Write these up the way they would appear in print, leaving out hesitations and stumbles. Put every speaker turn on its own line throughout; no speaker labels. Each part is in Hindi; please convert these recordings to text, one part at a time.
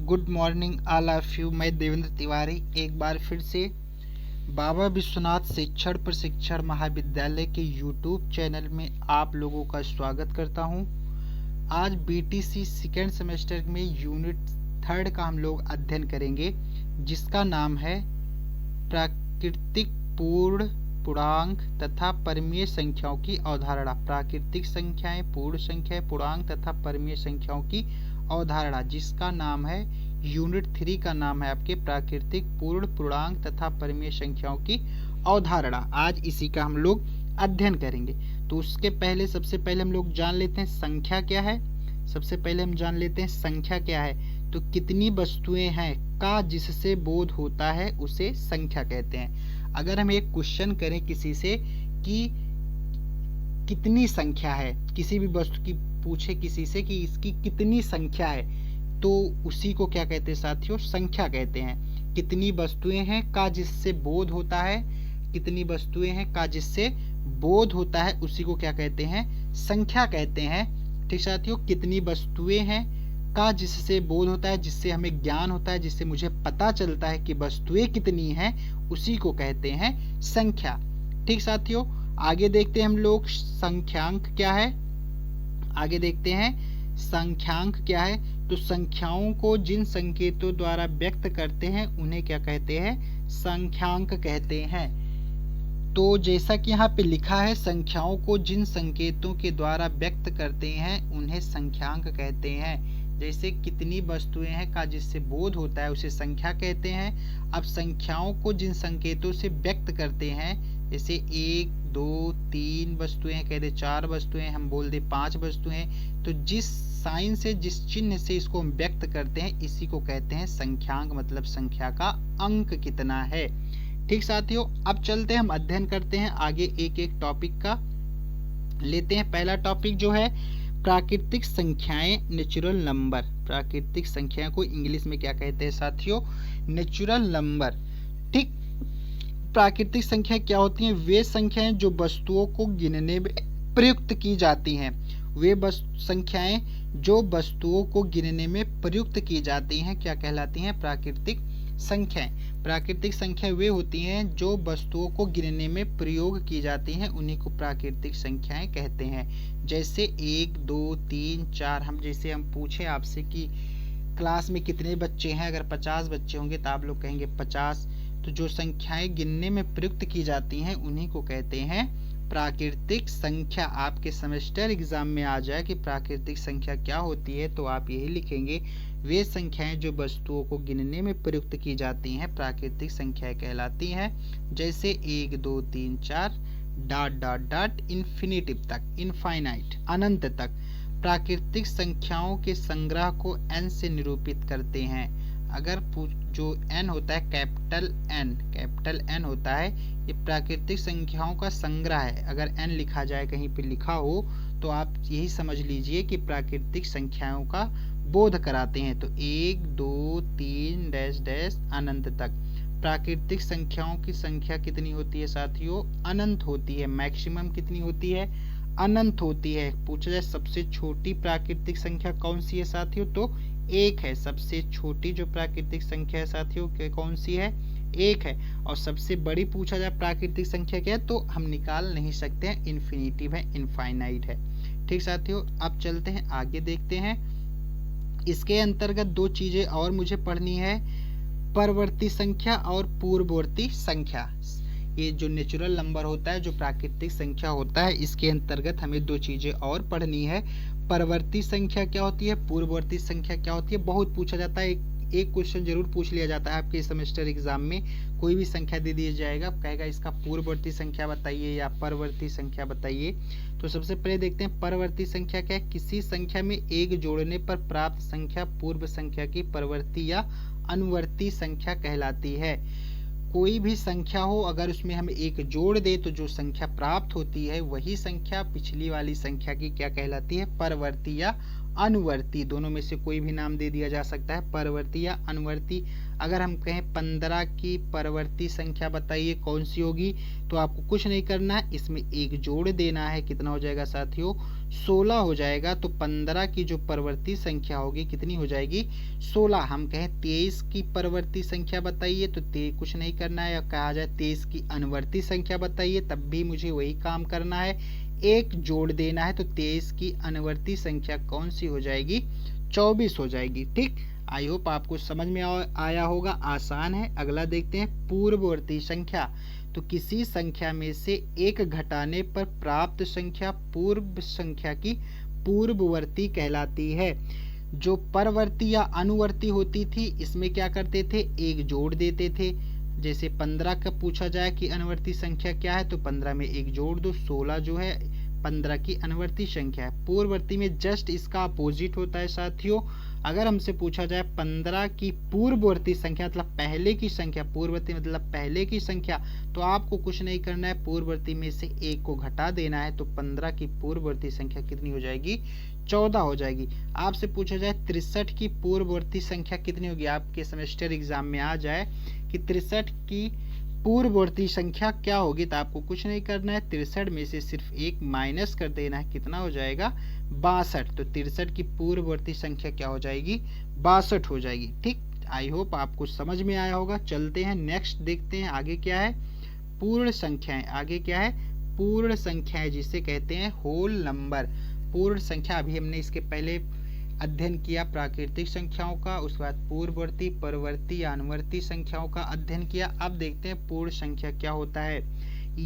Good morning all of you. मैं देवेंद्र तिवारी एक बार फिर से बाबा विश्वनाथ शिक्षण प्रशिक्षण महाविद्यालय के यूट्यूब चैनल में आप लोगों का स्वागत करता हूं। आज बीटीसी सेकेंड सेमेस्टर में यूनिट 3 का हम लोग अध्ययन करेंगे, जिसका नाम है प्राकृतिक पूर्ण पूर्णांक तथा परिमेय संख्याओं की अवधारणा। प्राकृतिक संख्याएं, पूर्ण संख्याएं, पूर्णांक तथा परिमेय संख्याओं की अवधारणा, जिसका नाम है यूनिट 3 का नाम है आपके प्राकृतिक पूर्ण पूर्णांक तथा परिमेय संख्याओं की अवधारणा। आज इसी का हम लोग अध्ययन करेंगे। तो उसके पहले सबसे पहले हम लोग जान लेते हैं संख्या क्या है। सबसे पहले हम जान लेते हैं संख्या क्या है। तो कितनी वस्तुएं हैं का जिससे बोध होता है उसे संख्या कहते हैं। अगर हम एक क्वेश्चन करें किसी से कि कितनी संख्या है, किसी भी वस्तु की पूछे किसी से कि इसकी कितनी संख्या है, तो उसी को क्या कहते हैं साथियों? संख्या कहते हैं। कितनी वस्तुएं हैं का जिससे बोध होता है, कितनी वस्तुएं हैं का जिससे बोध होता है, उसी को क्या कहते हैं? संख्या कहते हैं। ठीक साथियों, कितनी वस्तुएं हैं का जिससे बोध होता है, जिससे हमें ज्ञान होता है, जिससे मुझे पता चलता है कि वस्तुएं कितनी हैं, उसी को कहते हैं संख्या। ठीक साथियों, आगे देखते हैं हम लोग संख्यांक क्या है। आगे देखते हैं संख्यांक क्या है। तो संख्याओं को जिन संकेतों द्वारा व्यक्त करते हैं उन्हें क्या कहते हैं? संख्यांक कहते हैं। तो जैसा कि यहाँ पे लिखा है, संख्याओं को जिन संकेतों के द्वारा व्यक्त करते हैं उन्हें संख्यांक कहते हैं। जैसे कितनी वस्तुएं हैं का जिससे बोध होता है उसे संख्या कहते हैं। अब संख्याओं को जिन संकेतों से व्यक्त करते हैं, जैसे 1, 2, 3 वस्तुएं, कह दे 4 वस्तुएं, हम बोल दे 5 वस्तुएं, तो जिस साइन से, जिस चिन्ह से इसको हम व्यक्त करते हैं, इसी को कहते हैं संख्यांक। मतलब संख्या का अंक कितना है। ठीक साथियों, अब चलते हैं, हम अध्ययन करते हैं आगे एक एक टॉपिक का लेते हैं। पहला टॉपिक जो है प्राकृतिक संख्याएं, नेचुरल नंबर। प्राकृतिक संख्याओं को इंग्लिश में क्या कहते हैं साथियों? Natural number. ठीक, प्राकृतिक संख्या क्या होती हैं? वे संख्याएं जो वस्तुओं को गिनने में प्रयुक्त की जाती हैं। वे संख्याएं जो वस्तुओं को गिनने में प्रयुक्त की जाती हैं क्या कहलाती हैं? प्राकृतिक संख्याएं। प्राकृतिक संख्या वे होती हैं जो वस्तुओं को गिनने में प्रयोग की जाती हैं, उन्हीं को प्राकृतिक संख्याएं कहते हैं। जैसे 1, 2, 3, 4, हम पूछे आपसे कि क्लास में कितने बच्चे हैं, अगर 50 बच्चे होंगे तो आप लोग कहेंगे 50। तो जो संख्याएं गिनने में प्रयुक्त की जाती हैं उन्हीं को कहते हैं प्राकृतिक संख्या। आपके सेमेस्टर एग्जाम में आ जाए कि प्राकृतिक संख्या क्या होती है, तो आप यही लिखेंगे, वे संख्याएं जो वस्तुओं को गिनने में प्रयुक्त की जाती हैं प्राकृतिक संख्याएं कहलाती हैं। जैसे 1, 2, 3, 4 ... इन्फिनिटिव तक, इनफाइनाइट, अनंत तक। प्राकृतिक संख्याओं के संग्रह को n से निरूपित करते हैं। अगर जो n होता है, कैपिटल N होता है, ये प्राकृतिक संख्याओं का संग्रह है। अगर n लिखा जाए, कहीं पे लिखा हो, तो आप यही समझ लीजिए कि प्राकृतिक संख्याओं का बोध कराते हैं। तो 1, 2, 3 ... अनंत तक। प्राकृतिक संख्याओं की संख्या कितनी होती है साथियों? अनंत होती है। मैक्सिमम कितनी होती है? अनंत होती है। पूछा जाए सबसे छोटी प्राकृतिक संख्या कौन सी है साथियों? तो 1 है। सबसे छोटी जो प्राकृतिक संख्या है साथियों कौन सी है? 1 है। और सबसे बड़ी पूछा जाए प्राकृतिक संख्या क्या है, तो हम निकाल नहीं सकते हैं, इन्फिनिटिव है, इनफाइनाइट है। ठीक साथियों, अब चलते हैं आगे देखते हैं। इसके अंतर्गत 2 चीजें और मुझे पढ़नी है, परवर्ती संख्या और पूर्ववर्ती संख्या। ये जो नेचुरल नंबर होता है, जो प्राकृतिक संख्या होता है, इसके अंतर्गत हमें 2 चीजें और पढ़नी है। परवर्ती संख्या क्या होती है, पूर्ववर्ती संख्या क्या होती है। बहुत पूछा जाता है, एक क्वेश्चन जरूर पूछ लिया जाता है आपके सेमेस्टर एग्जाम में। कोई भी संख्या दे दिया जाएगा, कहेगा इसका पूर्ववर्ती संख्या बताइए या परवर्ती संख्या बताइए। तो सबसे पहले देखते हैं परवर्ती संख्या क्या है। किसी संख्या में 1 जोड़ने पर प्राप्त संख्या पूर्व संख्या की परवर्ती या अनुवर्ती संख्या कहलाती है। कोई भी संख्या हो, अगर उसमें हम 1 जोड़ दे तो जो संख्या प्राप्त होती है वही संख्या पिछली वाली संख्या की क्या कहलाती है? परवर्ती या अनुवर्ती। दोनों में से कोई भी नाम दे दिया जा सकता है, परवर्ती या अनुवर्ती। अगर हम कहें 15 की परवर्ती संख्या बताइए कौन सी होगी, तो आपको कुछ नहीं करना है, इसमें 1 जोड़ देना है। कितना हो जाएगा साथियों? 16 हो जाएगा तो 15 की जो परवर्ती संख्या होगी कितनी हो जाएगी? 16। हम कहें 23 की परवर्ती संख्या बताइए तो कुछ नहीं करना है, या कहा जाए 23 की अनुवर्ती संख्या बताइए तब भी मुझे वही काम करना है, एक जोड़ देना है। तो 23 की अनुवर्ती संख्या कौन सी हो जाएगी? 24 हो जाएगी। ठीक, आई होप आपको समझ में आया होगा, आसान है। अगला देखते हैं पूर्ववर्ती संख्या। तो किसी संख्या में से एक घटाने पर प्राप्त संख्या पूर्व संख्या की पूर्ववर्ती कहलाती है। जो परवर्ती या अनुवर्ती होती थी इसमें क्या करते थे? एक जोड़ देते थे। जैसे 15 का पूछा जाए कि अनुवर्ती संख्या क्या है तो 15 में एक जोड़ दो, 16 जो है 15 की अनुवर्ती संख्या है। पूर्ववर्ती में जस्ट इसका अपोजिट होता है साथियों। अगर हमसे पूछा जाए 15 की पूर्ववर्ती संख्या मतलब पहले की संख्या, पूर्ववर्ती मतलब पहले की संख्या, तो आपको कुछ नहीं करना है, पूर्ववर्ती में से एक को घटा देना है। तो 15 की पूर्ववर्ती संख्या कितनी हो जाएगी? 14 हो जाएगी। आपसे पूछा जाए 63 की पूर्ववर्ती संख्या कितनी होगी, आपके सेमेस्टर एग्जाम में आ जाए कि 63 की पूर्ववर्ती संख्या क्या होगी, तो आपको कुछ नहीं करना है, 63 में से सिर्फ एक माइनस कर देना है। कितना हो जाएगा? 62। तो 63 की पूर्ववर्ती संख्या क्या हो जाएगी? 62 हो जाएगी। ठीक, आई होप आपको समझ में आया होगा। चलते हैं नेक्स्ट, देखते हैं आगे क्या है। पूर्ण संख्याएं। आगे क्या है? पूर्ण संख्याएं, जिसे कहते हैं होल नंबर। पूर्ण संख्या अभी हमने इसके पहले अध्ययन किया प्राकृतिक संख्याओं का, उसके बाद पूर्ववर्ती, परवर्ती, अनुवर्ती संख्याओं का अध्ययन किया। अब देखते हैं पूर्ण संख्या क्या होता है।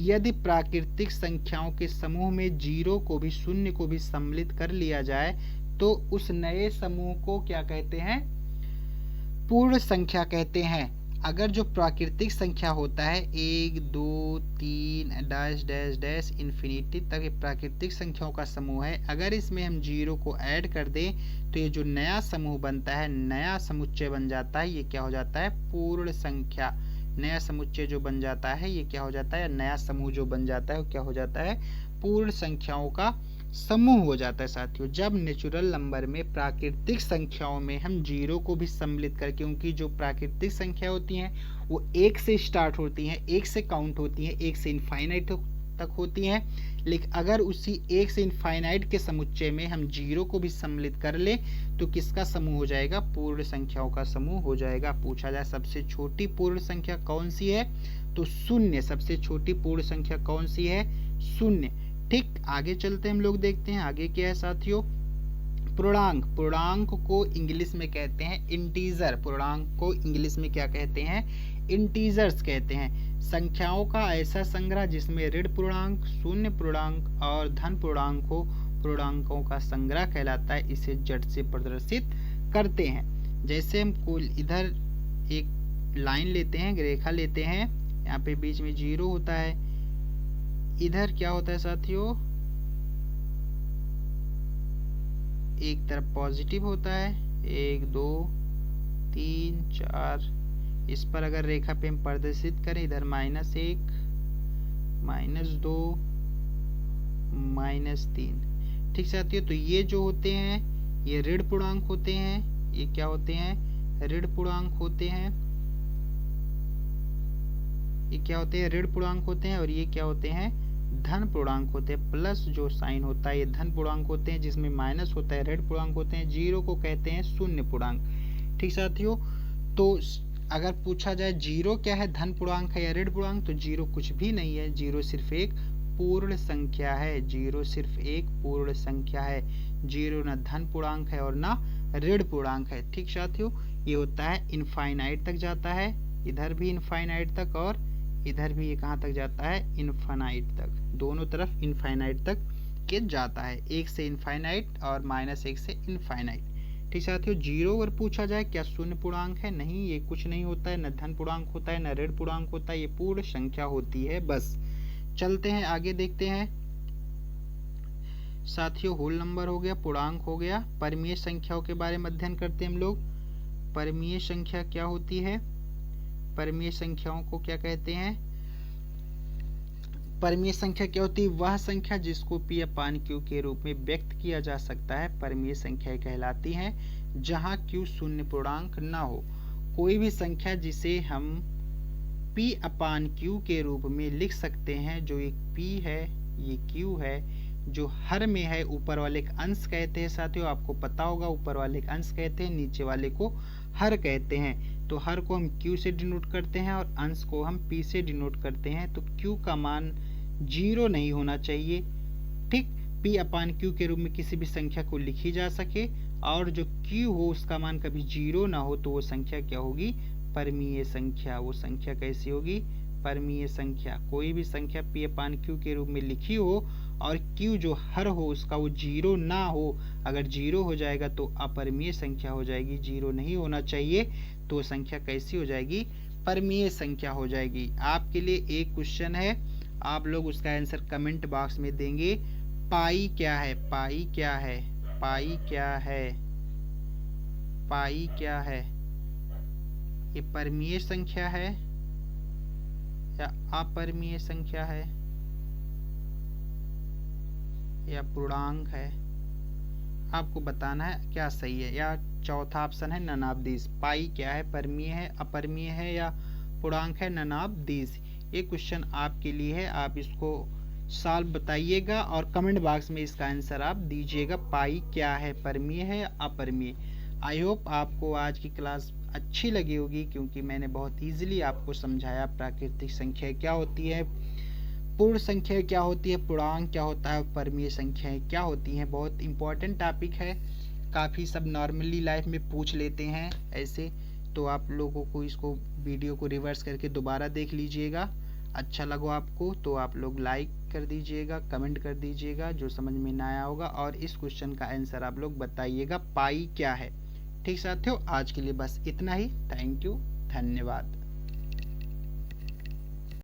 यदि प्राकृतिक संख्याओं के समूह में जीरो को भी, शून्य को भी सम्मिलित कर लिया जाए तो उस नए समूह को क्या कहते हैं? पूर्ण संख्या कहते हैं। अगर जो प्राकृतिक संख्या होता है 1 2 3 डैश डैश डैश इन्फिनिटी तक ये प्राकृतिक संख्याओं का समूह है, अगर इसमें हम जीरो को ऐड कर दें तो ये जो नया समूह बनता है, नया समुच्चय बन जाता है, ये क्या हो जाता है? पूर्ण संख्या। नया समुच्चय जो बन जाता है ये क्या हो जाता है? नया समूह जो बन जाता है वो क्या हो जाता है? पूर्ण संख्याओं का समूह हो जाता है साथियों। जब नेचुरल नंबर में, प्राकृतिक संख्याओं में हम जीरो को भी सम्मिलित कर, क्योंकि जो प्राकृतिक संख्या होती हैं वो एक से स्टार्ट होती हैं, एक से काउंट होती हैं, एक से इनफाइनाइट तक होती हैं, लेकिन अगर उसी एक से इनफाइनाइट के समुच्चय में हम जीरो को भी सम्मिलित कर ले तो किसका समूह हो जाएगा? पूर्ण संख्याओं का समूह हो जाएगा। पूछा जाए सबसे छोटी पूर्ण संख्या कौन सी है, तो शून्य। सबसे छोटी पूर्ण संख्या कौन सी है? शून्य। ठीक, आगे चलते हम लोग देखते हैं आगे क्या है साथियों। पूर्णांक। पूर्णांक को इंग्लिश में कहते हैं इंटीजर। पूर्णांक को इंग्लिश में क्या कहते हैं? इंटीजर्स कहते हैं। संख्याओं का ऐसा संग्रह जिसमें ऋण पूर्णांक, शून्य पूर्णांक और धन पूर्णांक हो, पूर्णांकों का संग्रह कहलाता है। इसे जड़ से प्रदर्शित करते हैं। जैसे हम कोई इधर एक लाइन लेते हैं, रेखा लेते हैं, यहाँ पे बीच में जीरो होता है, इधर क्या होता है साथियों? एक तरफ पॉजिटिव होता है, 1 2 3 4। इस पर अगर रेखा पे हम प्रदर्शित करें, इधर -1 -2 -3। ठीक साथियों, तो ये जो होते हैं ये ऋण पूर्णांक होते हैं। ये क्या होते हैं? ऋण पूर्णांक होते हैं। ये क्या होते हैं? ऋण पूर्णांक होते हैं। और ये क्या होते हैं? धन पूर्णांक होते हैं। प्लस जो साइन होता है ये धन पूर्णांक होते हैं, जिसमें माइनस होता है ऋण पूर्णांक होते हैं। जीरो को कहते हैं शून्य पूर्णांक। ठीक साथियों, तो अगर पूछा जाए जीरो क्या है, धन पूर्णांक है या ऋण पूर्णांक, तो जीरो कुछ भी नहीं है। जीरो सिर्फ एक पूर्ण संख्या है। जीरो सिर्फ एक पूर्ण संख्या है। जीरो ना धन पूर्णांक है और ना ऋण पूर्णांक है। ठीक साथियों, ये होता है इनफाइनाइट तक जाता है, इधर भी इनफाइनाइट तक और इधर भी ये कहाँ तक जाता है? इनफाइनाइट तक। दोनों तरफ इनफाइनाइट तक के जाता है, एक से इनफाइनाइट और -1 से इनफाइनाइट। ठीक साथियों, जीरो अगर पूछा जाए क्या शून्य पूर्णांक है? नहीं, ये कुछ नहीं होता है, न धन पूर्णांक होता है न ऋण पूर्णांक होता है, ये पूर्ण संख्या होती है बस। चलते हैं आगे देखते हैं साथियों। होल नंबर हो गया, पूर्णांक हो गया, परिमेय संख्याओं के बारे में अध्ययन करते हैं हम लोग। परिमेय संख्या क्या होती है? परिमेय संख्याओं को क्या कहते हैं? परिमेय संख्या क्या होती है? वह संख्या जिसको P/Q के रूप में व्यक्त किया जा सकता है, परिमेय संख्या कहलाती हैं, जहां Q शून्य पूर्णांक न हो। कोई भी संख्या जिसे हम P/Q के रूप में लिख सकते हैं, जो एक P है, ये Q है, जो हर में है ऊपर वाले का अंश कहते हैं साथियों, आपको पता होगा ऊपर वाले का अंश कहते हैं, नीचे वाले को हर कहते हैं। तो हर को हम q से डिनोट करते हैं और अंश को हम p से डिनोट करते हैं। तो q का मान 0 नहीं होना चाहिए, ठीक। p अपान q के रूप में किसी भी संख्या को लिखी जा सके और जो q हो उसका मान कभी 0 ना हो, तो वो संख्या क्या होगी, परमीय संख्या। वो संख्या कैसी होगी, परमीय संख्या। कोई भी संख्या p अपान q के रूप में लिखी हो और q जो हर हो उसका वो 0 ना हो, अगर 0 हो जाएगा तो अपरमीय संख्या हो जाएगी। 0 नहीं होना चाहिए तो संख्या कैसी हो जाएगी, परमीय संख्या हो जाएगी। आपके लिए एक क्वेश्चन है, आप लोग उसका आंसर कमेंट बॉक्स में देंगे। पाई क्या है, पाई क्या है, पाई क्या है, पाई क्या है, ये परमीय संख्या है या अपरमीय संख्या है या पूर्णांक है, आपको बताना है क्या सही है। या चौथा ऑप्शन है नन ऑफ दिस। पाई क्या है, परमीय है, अपरमीय है या पूर्णांक है, नन ऑफ दिस। ये क्वेश्चन आपके लिए है, आप इसको सॉल्व बताइएगा और कमेंट बॉक्स में इसका आंसर आप दीजिएगा। पाई क्या है, परमीय है या अपरमीय। आई होप आपको आज की क्लास अच्छी लगी होगी, क्योंकि मैंने बहुत इजीली आपको समझाया प्राकृतिक संख्या क्या होती है, पूर्ण संख्या क्या होती है, पूर्णांक क्या होता है, परमीय संख्याएं क्या होती हैं। बहुत इंपॉर्टेंट टॉपिक है, काफ़ी सब नॉर्मली लाइफ में पूछ लेते हैं ऐसे। तो आप लोगों को इसको वीडियो को रिवर्स करके दोबारा देख लीजिएगा। अच्छा लगा आपको तो आप लोग लाइक कर दीजिएगा, कमेंट कर दीजिएगा जो समझ में ना आया होगा, और इस क्वेश्चन का आंसर आप लोग बताइएगा पाई क्या है। ठीक साथियों, आज के लिए बस इतना ही। थैंक यू, धन्यवाद।